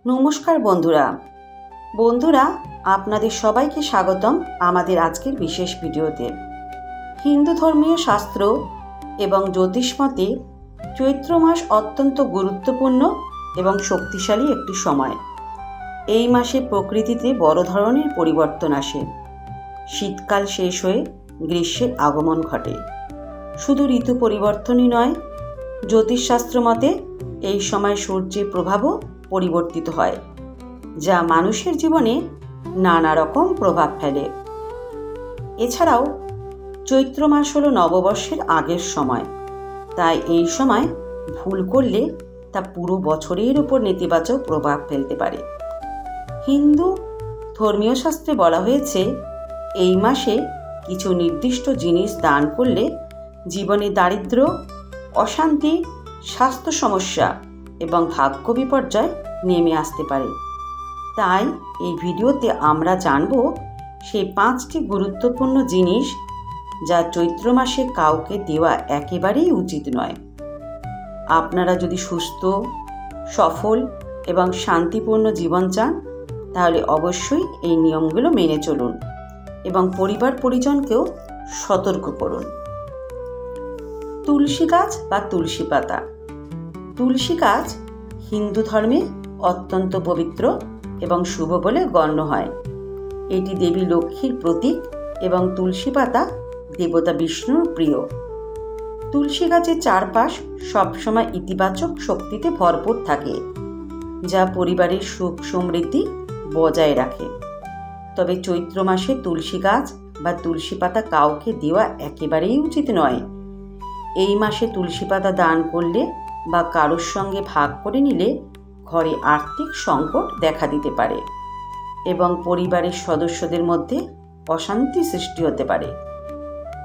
নমস্কার বন্ধুরা আপনাদের সবাইকে স্বাগতম আমাদের আজকের বিশেষ ভিডিওতে। হিন্দু ধর্মীয় শাস্ত্র এবং জ্যোতিষমতে চৈত্র মাস অত্যন্ত গুরুত্বপূর্ণ এবং শক্তিশালী একটি সময়। এই মাসে প্রকৃতিতে বড় ধরনের পরিবর্তন আসে। শীতকাল শেষ হয়ে গ্রীষ্মের আগমন ঘটে। শুধু ঋতু পরিবর্তনই নয়, জ্যোতিষশাস্ত্র মতে এই সময় সূর্যের প্রভাবও পরিবর্তিত হয়, যা মানুষের জীবনে নানা রকম প্রভাব ফেলে। এছাড়াও চৈত্র মাস হলো নববর্ষের আগের সময়, তাই এই সময় ভুল করলে তা পুরো বছরের উপর নেতিবাচক প্রভাব ফেলতে পারে। হিন্দু ধর্মীয় শাস্ত্রে বলা হয়েছে, এই মাসে কিছু নির্দিষ্ট জিনিস দান করলে জীবনে দারিদ্র্য, অশান্তি, স্বাস্থ্য সমস্যা এবং ভাগ্য বিপর্যয় নেমে আসতে পারে। তাই এই ভিডিওতে আমরা জানব সেই 5টি গুরুত্বপূর্ণ জিনিস যা চৈত্র মাসে কাউকে দেওয়া একেবারেই উচিত নয়। আপনারা যদি সুস্থ, সফল এবং শান্তিপূর্ণ জীবন চান, তাহলে অবশ্যই এই নিয়মগুলো মেনে চলুন এবং পরিবার পরিজনকেও সতর্ক করুন। তুলসী গাছ বা তুলসী পাতা। তুলসী গাছ হিন্দু ধর্মে অত্যন্ত পবিত্র এবং শুভ বলে গণ্য হয়। এটি দেবী লক্ষ্মীর প্রতীক এবং তুলসী পাতা দেবতা বিষ্ণুর প্রিয়। তুলসী গাছের চারপাশ সবসময় ইতিবাচক শক্তিতে ভরপুর থাকে, যা পরিবারের সুখ সমৃদ্ধি বজায় রাখে। তবে চৈত্র মাসে তুলসী গাছ বা তুলসী পাতা কাউকে দেওয়া একেবারেই উচিত নয়। এই মাসে তুলসী পাতা দান করলে বা কারোর সঙ্গে ভাগ করে নিলে ঘরে আর্থিক সংকট দেখা দিতে পারে এবং পরিবারের সদস্যদের মধ্যে অশান্তি সৃষ্টি হতে পারে।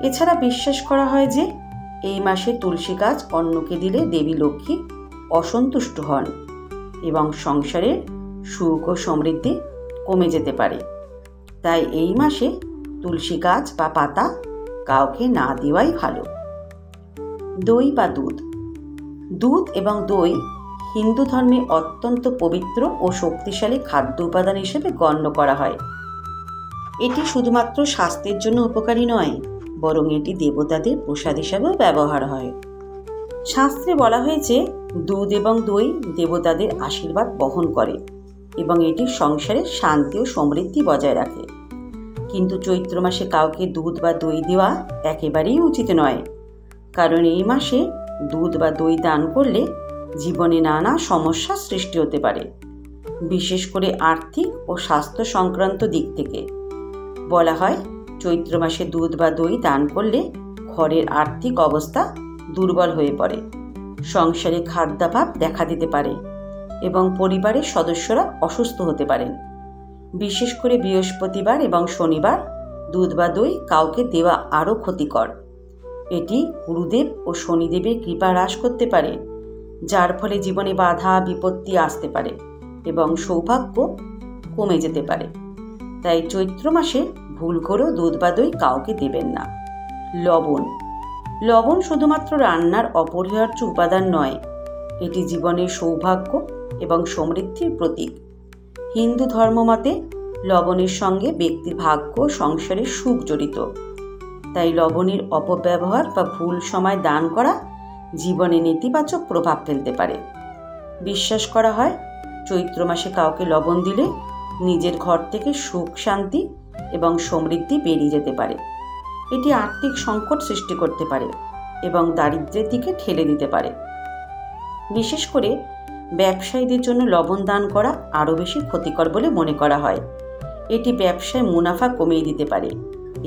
এছাড়া বিশ্বাস করা হয় যে এই মাসে তুলসী গাছ অন্যকে দিলে দেবী লক্ষ্মী অসন্তুষ্ট হন এবং সংসারের সুখ ও সমৃদ্ধি কমে যেতে পারে। তাই এই মাসে তুলসী গাছ বা পাতা কাউকে না দেওয়াই ভালো। দই বা দুধ। দুধ এবং দই হিন্দু ধর্মে অত্যন্ত পবিত্র ও শক্তিশালী খাদ্য উপাদান হিসেবে গণ্য করা হয়। এটি শুধুমাত্র স্বাস্থ্যের জন্য উপকারী নয়, বরং এটি দেবতাদের প্রসাদ হিসাবেও ব্যবহার হয়। শাস্ত্রে বলা হয়েছে, দুধ এবং দই দেবতাদের আশীর্বাদ বহন করে এবং এটি সংসারে শান্তি ও সমৃদ্ধি বজায় রাখে। কিন্তু চৈত্র মাসে কাউকে দুধ বা দই দেওয়া একেবারেই উচিত নয়, কারণ এই মাসে দুধ বা দই দান করলে জীবনে নানা সমস্যার সৃষ্টি হতে পারে, বিশেষ করে আর্থিক ও স্বাস্থ্য সংক্রান্ত দিক থেকে। বলা হয়, চৈত্র মাসে দুধ বা দই দান করলে ঘরের আর্থিক অবস্থা দুর্বল হয়ে পড়ে, সংসারে খাদ্যাভাব দেখা দিতে পারে এবং পরিবারের সদস্যরা অসুস্থ হতে পারেন। বিশেষ করে বৃহস্পতিবার এবং শনিবার দুধ বা দই কাউকে দেওয়া আরও ক্ষতিকর। এটি গুরুদেব ও শনিদেবের কৃপা হ্রাস করতে পারে, যার ফলে জীবনে বাধা বিপত্তি আসতে পারে এবং সৌভাগ্য কমে যেতে পারে। তাই চৈত্র মাসে ভুল করেও দুধ বা দই কাউকে দেবেন না। লবণ। লবণ শুধুমাত্র রান্নার অপরিহার্য উপাদান নয়, এটি জীবনের সৌভাগ্য এবং সমৃদ্ধির প্রতীক। হিন্দু ধর্মমতে লবণের সঙ্গে ব্যক্তির ভাগ্য ও সংসারের সুখ জড়িত। তাই লবণের অপব্যবহার বা ভুল সময় দান করা জীবনে নেতিবাচক প্রভাব ফেলতে পারে। বিশ্বাস করা হয়, চৈত্র মাসে কাউকে লবণ দিলে নিজের ঘর থেকে সুখ শান্তি এবং সমৃদ্ধি বেরিয়ে যেতে পারে। এটি আর্থিক সংকট সৃষ্টি করতে পারে এবং দারিদ্র্যের দিকে ঠেলে দিতে পারে। বিশেষ করে ব্যবসায়ীদের জন্য লবণ দান করা আরও বেশি ক্ষতিকর বলে মনে করা হয়। এটি ব্যবসায় মুনাফা কমিয়ে দিতে পারে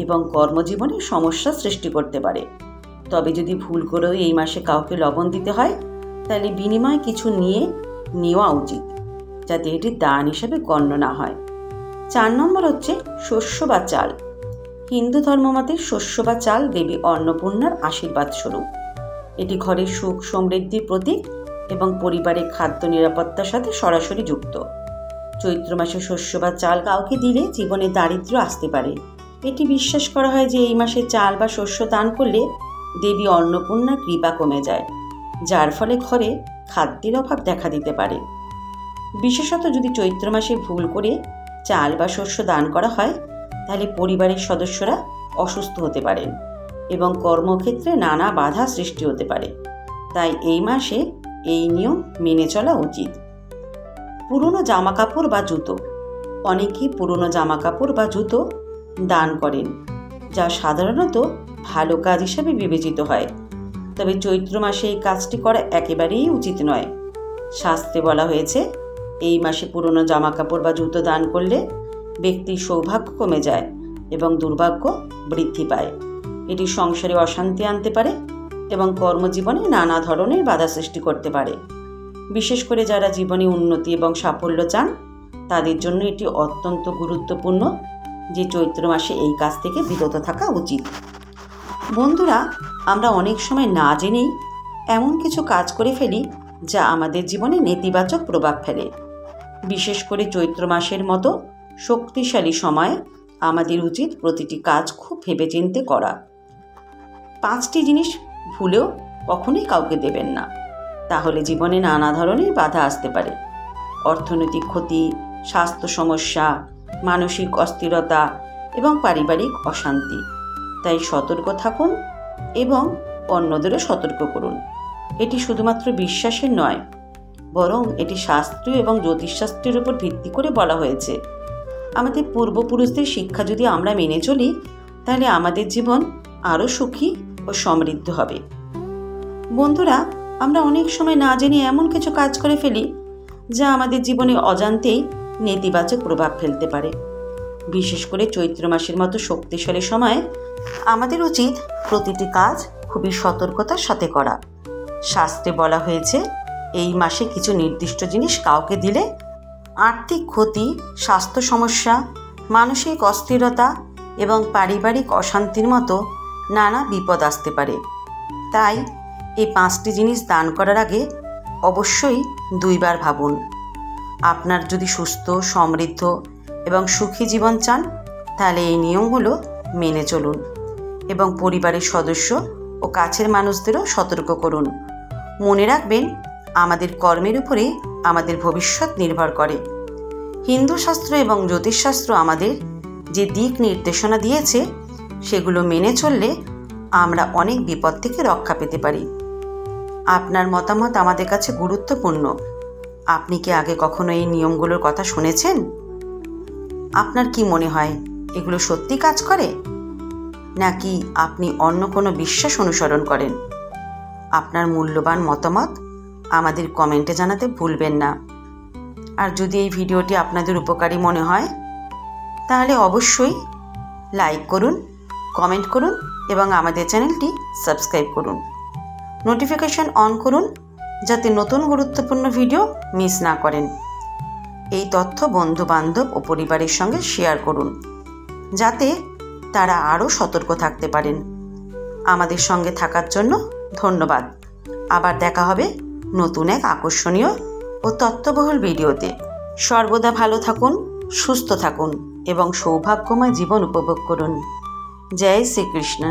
এবং কর্মজীবনে সমস্যা সৃষ্টি করতে পারে। তবে যদি ভুল করেও এই মাসে কাউকে লবণ দিতে হয়, তাহলে বিনিময়ে কিছু নেওয়া উচিত, যাতে এটি দান হিসেবে গণ্য না হয়। 4 নম্বর হচ্ছে শস্য বা চাল। হিন্দু ধর্মমতে শস্য বা চাল দেবী অন্নপূর্ণার আশীর্বাদ স্বরূপ। এটি ঘরের সুখ সমৃদ্ধির প্রতীক এবং পরিবারের খাদ্য নিরাপত্তার সাথে সরাসরি যুক্ত। চৈত্র মাসে শস্য বা চাল কাউকে দিলে জীবনে দারিদ্র্য আসতে পারে। এটি বিশ্বাস করা হয় যে এই মাসে চাল বা শস্য দান করলে দেবী অন্নপূর্ণার কৃপা কমে যায়, যার ফলে ঘরে খাদ্যের অভাব দেখা দিতে পারে। বিশেষত যদি চৈত্র মাসে ভুল করে চাল বা শস্য দান করা হয় তাহলে পরিবারের সদস্যরা অসুস্থ হতে পারেন এবং কর্মক্ষেত্রে নানা বাধা সৃষ্টি হতে পারে। তাই এই মাসে এই নিয়ম মেনে চলা উচিত। পুরনো জামাকাপড় বা জুতো। অনেকেই পুরনো জামাকাপড় বা জুতো দান করেন, যা সাধারণত ভালো কাজ হিসেবে বিবেচিত হয়। তবে চৈত্র মাসে এই কাজটি করা একেবারেই উচিত নয়। শাস্ত্রে বলা হয়েছে এই মাসে পুরনো জামাকাপড় বা জুতো দান করলে ব্যক্তির সৌভাগ্য কমে যায় এবং দুর্ভাগ্য বৃদ্ধি পায়। এটি সংসারে অশান্তি আনতে পারে এবং কর্মজীবনে নানা ধরনের বাধা সৃষ্টি করতে পারে। বিশেষ করে যারা জীবনে উন্নতি এবং সাফল্য চান তাদের জন্য এটি অত্যন্ত গুরুত্বপূর্ণ যে চৈত্র মাসে এই কাজ থেকে বিরত থাকা উচিত। বন্ধুরা, আমরা অনেক সময় না জেনেই এমন কিছু কাজ করে ফেলি যা আমাদের জীবনে নেতিবাচক প্রভাব ফেলে। বিশেষ করে চৈত্র মাসের মতো শক্তিশালী সময়ে আমাদের উচিত প্রতিটি কাজ খুব ভেবেচিন্তে করা। 5টি জিনিস ভুলেও কখনোই কাউকে দেবেন না, তাহলে জীবনে নানা ধরনের বাধা আসতে পারে। অর্থনৈতিক ক্ষতি, স্বাস্থ্য সমস্যা, মানসিক অস্থিরতা এবং পারিবারিক অশান্তি। তাই সতর্ক থাকুন এবং অন্যদেরও সতর্ক করুন। এটি শুধুমাত্র বিশ্বাসের নয়, বরং এটি শাস্ত্রীয় এবং জ্যোতিষশাস্ত্রের উপর ভিত্তি করে বলা হয়েছে। আমাদের পূর্বপুরুষদের শিক্ষা যদি আমরা মেনে চলি তাহলে আমাদের জীবন আরও সুখী ও সমৃদ্ধ হবে। বন্ধুরা, আমরা অনেক সময় না জেনে এমন কিছু কাজ করে ফেলি যা আমাদের জীবনে অজান্তেই নেতিবাচক প্রভাব ফেলতে পারে। বিশেষ করে চৈত্র মাসের মতো শক্তিশালী সময়ে আমাদের উচিত প্রতিটি কাজ খুবই সতর্কতার সাথে করা। শাস্ত্রে বলা হয়েছে এই মাসে কিছু নির্দিষ্ট জিনিস কাউকে দিলে আর্থিক ক্ষতি, স্বাস্থ্য সমস্যা, মানসিক অস্থিরতা এবং পারিবারিক অশান্তির মতো নানা বিপদ আসতে পারে। তাই এই 5টি জিনিস দান করার আগে অবশ্যই 2 বার ভাবুন। আপনার যদি সুস্থ, সমৃদ্ধ এবং সুখী জীবন চান তাহলে এই নিয়মগুলো মেনে চলুন এবং পরিবারের সদস্য ও কাছের মানুষদেরও সতর্ক করুন। মনে রাখবেন, আমাদের কর্মের উপরে আমাদের ভবিষ্যৎ নির্ভর করে। হিন্দু শাস্ত্র এবং জ্যোতিষশাস্ত্র আমাদের যে দিক নির্দেশনা দিয়েছে সেগুলো মেনে চললে আমরা অনেক বিপদ থেকে রক্ষা পেতে পারি। আপনার মতামত আমাদের কাছে গুরুত্বপূর্ণ। আপনি কি আগে কখনো এই নিয়মগুলোর কথা শুনেছেন? আপনার কি মনে হয় এগুলো সত্যি কাজ করে, নাকি আপনি অন্য কোনো বিশ্বাস অনুসরণ করেন? আপনার মূল্যবান মতামত আমাদের কমেন্টে জানাতে ভুলবেন না। আর যদি এই ভিডিওটি আপনাদের উপকারী মনে হয় তাহলে অবশ্যই লাইক করুন, কমেন্ট করুন এবং আমাদের চ্যানেলটি সাবস্ক্রাইব করুন। নোটিফিকেশন অন করুন যাতে নতুন গুরুত্বপূর্ণ ভিডিও মিস না করেন। এই তথ্য বন্ধু বান্ধব ও পরিবারের সঙ্গে শেয়ার করুন যাতে তারা আরও সতর্ক থাকতে পারেন। আমাদের সঙ্গে থাকার জন্য ধন্যবাদ। আবার দেখা হবে নতুন এক আকর্ষণীয় ও তথ্যবহুল ভিডিওতে। সর্বদা ভালো থাকুন, সুস্থ থাকুন এবং সৌভাগ্যময় জীবন উপভোগ করুন। জয় শ্রীকৃষ্ণ।